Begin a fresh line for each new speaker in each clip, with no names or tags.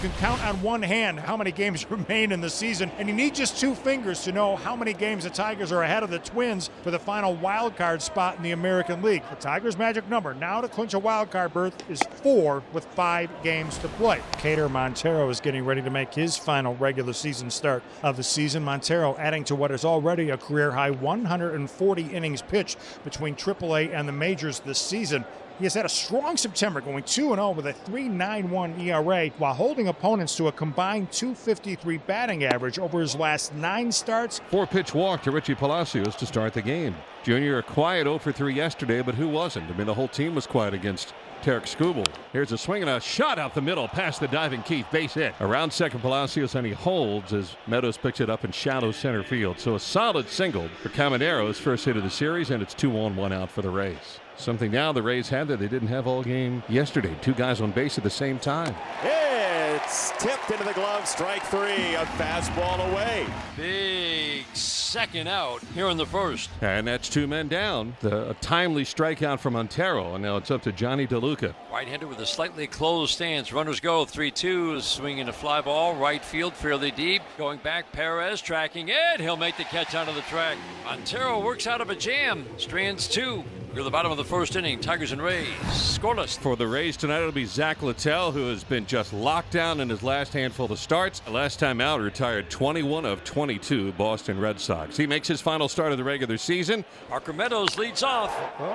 You can count on one hand how many games remain in the season, and you need just two fingers to know how many games the Tigers are ahead of the Twins for the final wild card spot in the American League. The Tigers' magic number now to clinch a wild card berth is 4 with 5 games to play. Kader Montero is getting ready to make his final regular season start of the season. Montero adding to what is already a career-high 140 innings pitched between AAA and the majors this season. He has had a strong September, going 2-0 with a 3.91 ERA while holding opponents to a combined .253 batting average over his last 9 starts.
4-pitch walk to Richie Palacios to start the game. Junior a quiet 0 for 3 yesterday, but who wasn't? I mean, the whole team was quiet against Tarek Skubal. Here's a swing and a shot out the middle past the diving Keith. Base hit. Around second Palacios, and he holds as Meadows picks it up in shallow center field. So a solid single for Camanero's first hit of the series, and it's 2 on 1 out for the Rays. Something now the Rays had that they didn't have all game yesterday. 2 guys on base at the same time.
It's tipped into the glove. Strike 3. A fastball away.
Big second out here in the first.
And that's 2 men down. A timely strikeout from Montero, and now it's up to Johnny DeLuca.
Right-hander with a slightly closed stance. Runners go. 3-2. Swinging a fly ball. Right field, fairly deep. Going back, Perez tracking it. He'll make the catch onto the track. Montero works out of a jam. Strands 2. We're at the bottom of the first inning. Tigers and Rays scoreless.
For the Rays tonight, it'll be Zach Littell, who has been just locked down in his last handful of starts. Last time out, retired 21 of 22 Boston Red Sox. He makes his final start of the regular season.
Parker Meadows leads off.
Oh,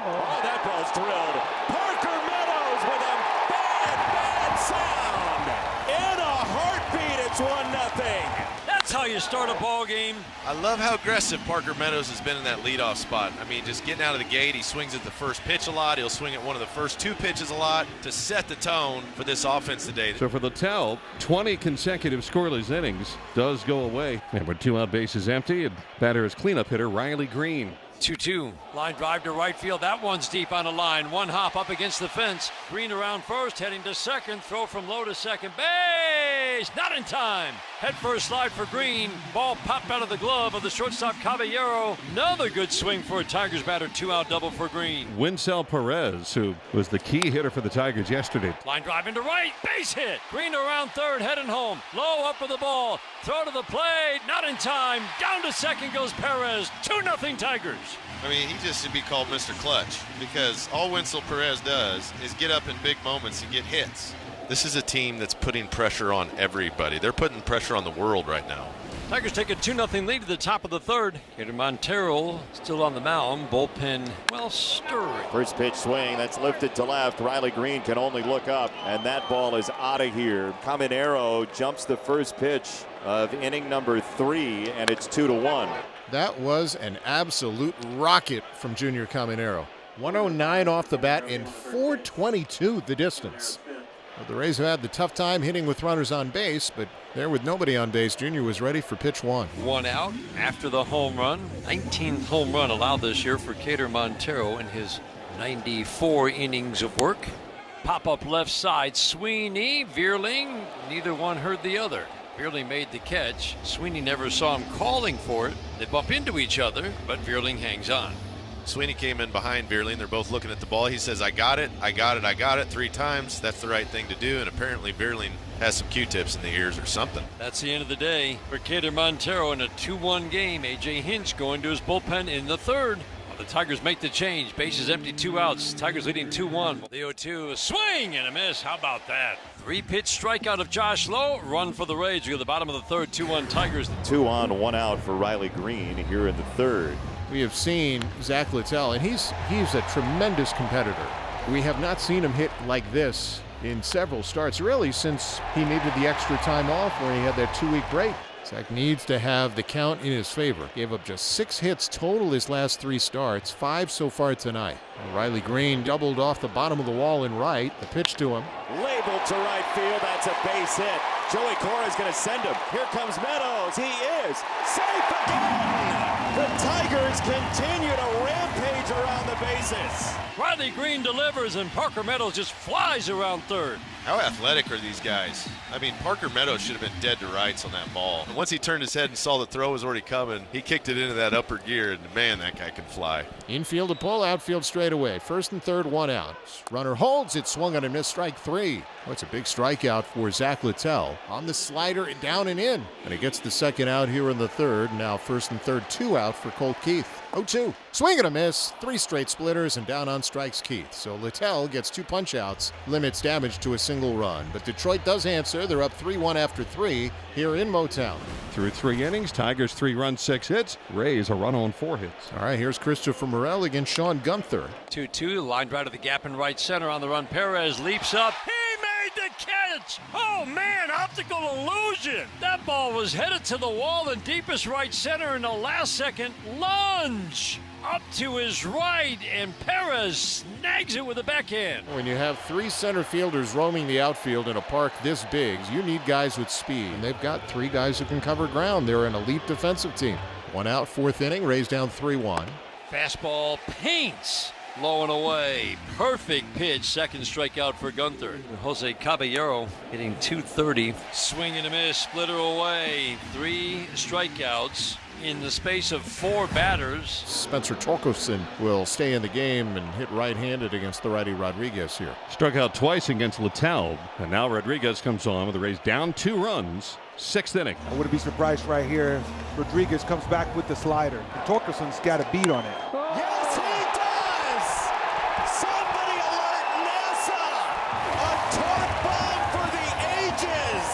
that ball's drilled. Parker Meadows with a bad sound. In a heartbeat, it's 1-0.
That's how you start a ball game.
I love how aggressive Parker Meadows has been in that leadoff spot. I mean, just getting out of the gate, he swings at the first pitch a lot. He'll swing at one of the first 2 pitches a lot to set the tone for this offense today.
So for Littell, 20 consecutive scoreless innings does go away. And with 2 out, bases empty, and batter is cleanup hitter Riley Greene.
2-2. Line drive to right field. That one's deep on the line. 1 hop up against the fence. Greene around first, heading to second. Throw from low to second base. Not in time. Head first slide for Greene. Ball popped out of the glove of the shortstop Caballero. Another good swing for a Tigers batter. 2-out double for Greene.
Winsell Perez, who was the key hitter for the Tigers yesterday.
Line drive into right. Base hit. Greene around third, heading home. Low up for the ball. Throw to the plate. Not in time. Down to second goes Perez. 2-0 Tigers.
I mean, he just should be called Mr. Clutch, because all Winsell Perez does is get up in big moments and get hits. This is a team that's putting pressure on everybody. They're putting pressure on the world right now.
Tigers take a 2-0 lead at the top of the third. Kader Montero still on the mound. Bullpen well stirring.
First pitch swing, that's lifted to left. Riley Greene can only look up, and that ball is out of here. Caminero jumps the first pitch of inning number 3, and it's 2-1.
That was an absolute rocket from Junior Caminero. 109 off the bat and 422 the distance. Well, the Rays have had the tough time hitting with runners on base, but there with nobody on base, Junior was ready for pitch 1.
1 out after the home run. 19th home run allowed this year for Kader Montero in his 94 innings of work. Pop up left side, Sweeney, Vierling, neither one heard the other. Vierling made the catch. Sweeney never saw him calling for it. They bump into each other, but Vierling hangs on.
Sweeney came in behind Vierling. They're both looking at the ball. He says, I got it, I got it, I got it 3 times. That's the right thing to do. And apparently Vierling has some Q-tips in the ears or something.
That's the end of the day for Kader Montero in a 2-1 game. A.J. Hinch going to his bullpen in the third. The Tigers make the change. Bases empty, 2 outs. Tigers leading 2-1. The 0-2, a swing and a miss. How about that? 3-pitch strikeout of Josh Lowe. Run for the Rays. You're at the bottom of the third. 2-1 Tigers.
2 on, 1 out for Riley Greene here in the third.
We have seen Zach Littell, and he's a tremendous competitor. We have not seen him hit like this in several starts, really, since he needed the extra time off where he had that 2-week break. Zach needs to have the count in his favor. Gave up just 6 hits total his last 3 starts, 5 so far tonight. Riley Greene doubled off the bottom of the wall in right. The pitch to him.
Labeled to right field. That's a base hit. Joey Cora is going to send him. Here comes Meadows. He is safe again. The Tigers continue to rampage around the bases.
Riley Greene delivers, and Parker Meadows just flies around third.
How athletic are these guys? I mean, Parker Meadows should have been dead to rights on that ball. And once he turned his head and saw the throw was already coming, he kicked it into that upper gear, and man, that guy can fly.
Infield to pull, outfield straight away. First and third, one out. Runner holds, it swung on a miss, strike three. Oh, it's a big strikeout for Zach Littell. On the slider, down and in. And he gets the second out here in the third. Now first and third, two out for Colt Keith. 0-2. Swing and a miss. Three straight splitters and down on strikes Keith. So Littell gets two punch outs, limits damage to a single run. But Detroit does answer. They're up 3-1 after three here in Motown.
Through 3 innings, Tigers 3 runs, 6 hits. Rays a run on 4 hits.
All right, here's Christopher Morel against Sean Gunther.
2-2, lined right of the gap in right center. On the run, Perez leaps up. He made the catch! Oh man, optical illusion! That ball was headed to the wall in deepest right center in the last second lunge. Up to his right, and Perez snags it with a backhand.
When you have 3 center fielders roaming the outfield in a park this big, you need guys with speed. And they've got 3 guys who can cover ground. They're an elite defensive team. 1 out, 4th inning, Rays down 3-1.
Fastball paints. Low and away. Perfect pitch. Second strikeout for Gunther. Jose Caballero hitting .230. Swing and a miss. Splitter away. 3 strikeouts in the space of 4 batters.
Spencer Torkelson will stay in the game and hit right-handed against the righty Rodriguez here.
Struck out twice against Littell. And now Rodriguez comes on with the Rays down 2 runs. 6th inning.
I wouldn't be surprised right here if Rodriguez comes back with the slider. And Torkelson's got a beat on it.
Yes, he does! Somebody alert NASA! A torque bomb for the ages!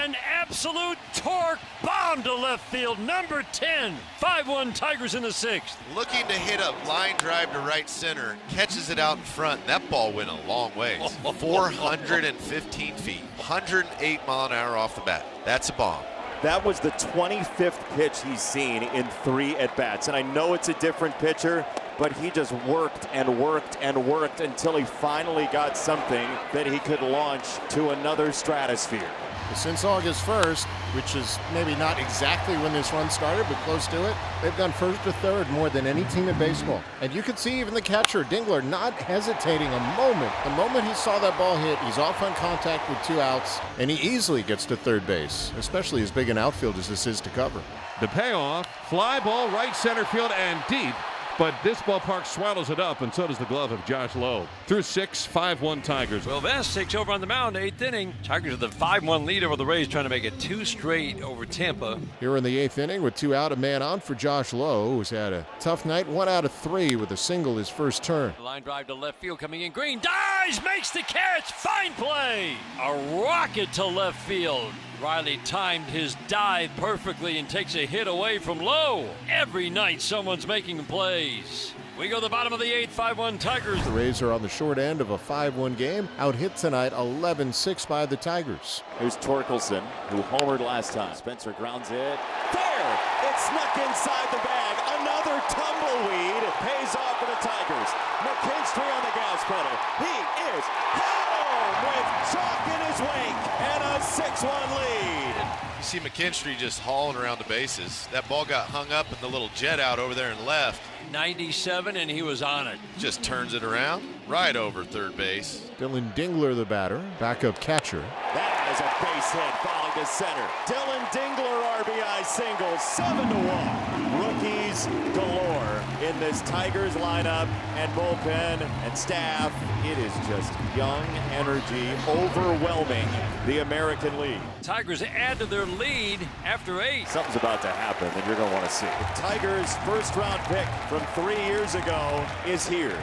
An absolute torque bomb to left field. Number 10. 5-1 Tigers in the 6th.
Looking to hit a line drive to right center, catches it out in front. That ball went a long way. 415 feet, 108 mile an hour off the bat. That's a bomb.
That was the 25th pitch he's seen in 3 at-bats. And I know it's a different pitcher, but he just worked and worked and worked until he finally got something that he could launch to another stratosphere.
Since August 1st, which is maybe not exactly when this run started, but close to it, they've gone first to third more than any team in baseball. And you could see even the catcher, Dingler, not hesitating a moment. The moment he saw that ball hit, he's off on contact with 2 outs, and he easily gets to third base, especially as big an outfield as this is to cover.
The payoff, fly ball right center field and deep. But this ballpark swallows it up, and so does the glove of Josh Lowe. Through 6, 5-1 Tigers.
Well, Vest takes over on the mound, 8th inning. Tigers are the 5-1 lead over the Rays, trying to make it 2 straight over Tampa.
Here in the 8th inning with 2 out, a man on for Josh Lowe, who's had a tough night. 1 out of 3 with a single his first turn.
Line drive to left field coming in. Greene dives, makes the catch. Fine play. A rocket to left field. Riley timed his dive perfectly and takes a hit away from Lowe. Every night someone's making plays. We go to the bottom of the 8th, 5-1 Tigers.
The Rays are on the short end of a 5-1 game. Out hit tonight, 11-6 by the Tigers.
Here's Torkelson, who homered last time. Spencer grounds it. There! It snuck inside the bag. Another tumbleweed pays off for the Tigers. McKinstry on the gas pedal. He is home with chalk in his wake and a 6-1 lead.
You see McKinstry just hauling around the bases. That ball got hung up in the little jet out over there and left.
97, and he was on it.
Just turns it around right over third base.
Dylan Dingler, the batter, backup catcher.
That is a base hit falling to center. Dylan Dingler RBI single, 7-1. Rookies galore in this Tigers lineup and bullpen and staff. It is just young energy overwhelming the American League.
Tigers add to their lead after 8.
Something's about to happen that you're going to want to see. The Tigers' first-round pick from 3 years ago is here.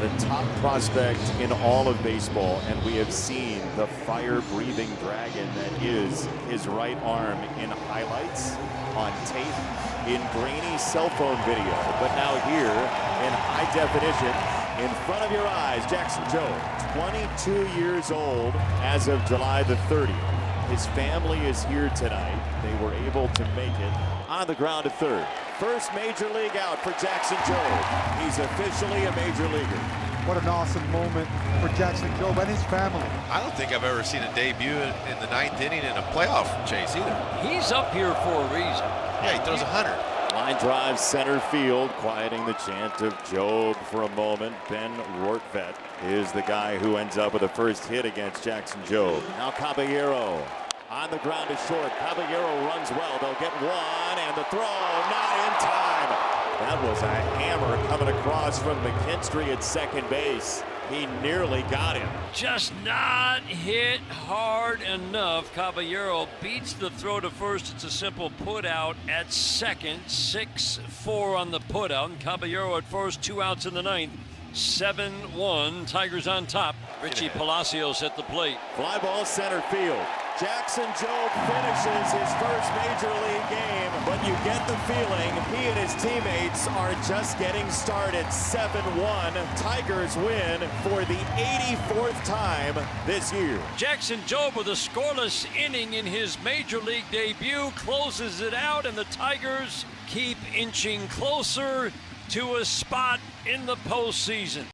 The top prospect in all of baseball, and we have seen the fire-breathing dragon that is his right arm in highlights, on tape, in grainy cell phone video, but now here in high definition, in front of your eyes, Jackson Jobe, 22 years old as of July the 30th. His family is here tonight. They were able to make it on the ground to third. First major league out for Jackson Jobe. He's officially a major leaguer.
What an awesome moment for Jackson Jobe and his family.
I don't think I've ever seen a debut in the 9th inning in a playoff chase either.
He's up here for a reason.
Yeah, he throws 100.
Line drive center field, quieting the chant of Jobe for a moment. Ben Rortvedt is the guy who ends up with a first hit against Jackson Jobe. Now Caballero on the ground to short. Caballero runs well. They'll get one, and the throw not in time. That was a hammer coming across from McKinstry at second base. He nearly got him.
Just not hit hard enough. Caballero beats the throw to first. It's a simple put out at second. 6-4 on the put out. And Caballero at first, 2 outs in the ninth. 7-1. Tigers on top. Richie Palacios at the plate.
Fly ball center field. Jackson Jobe finishes his first major league game, but you get the feeling he and his teammates are just getting started. 7-1. Tigers win for the 84th time this year.
Jackson Jobe with a scoreless inning in his major league debut closes it out, and the Tigers keep inching closer to a spot in the postseason.